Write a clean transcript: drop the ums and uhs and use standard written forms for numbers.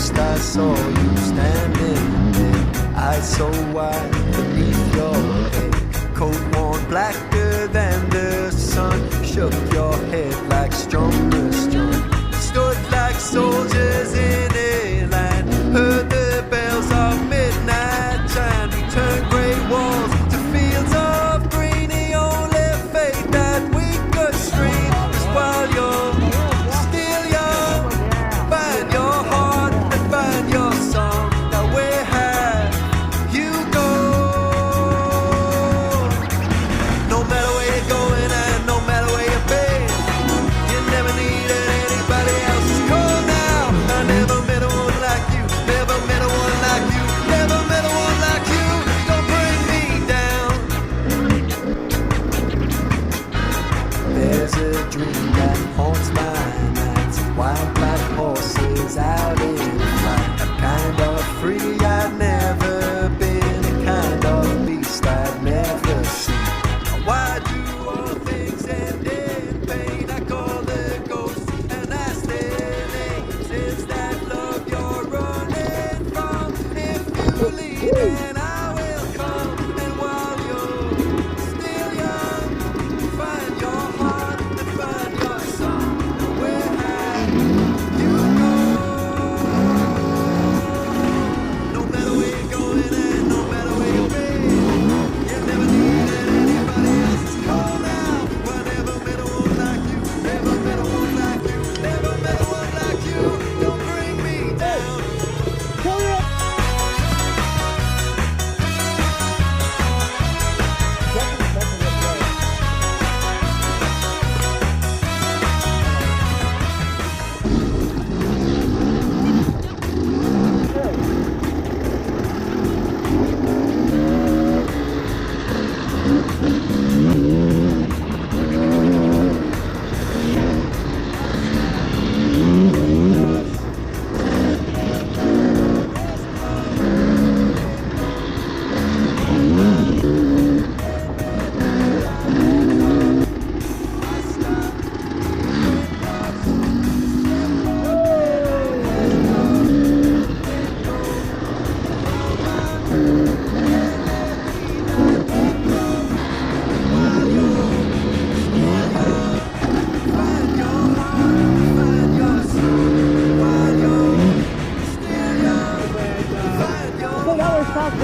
ghost, I saw you standing there, eyes so wide beneath your head, coat worn blacker than the sun, shook your head like strong strong, stood like soldiers in a line, heard the bells of midnight chime, we turned great walls to fields of green, the only fate that we could stream is while you're still young, find your heart and find your song, now where have you gone? No matter where you're going and no matter where you've been, you never needed anybody else's call now. I never met a one like you, never met a one like you, never met a one like you. Don't bring me down. There's a dream that haunts my nights, wild black horses out in flight, a kind of free I'd never been, a kind of beast I'd never seen. Why do all things end in pain? I call the ghosts and ask their names. Is that love you're running from? If you leave, then I will come. And while you're still young, find your heart and find your song. Where have you gone? No matter where you're going and no matter where you've been, you never needed anybody else's call now. I never met a one like you, never met a one like you, never met a one like you. Don't bring me down. Find your heart, find your soul. While you're still young, find your That was tough,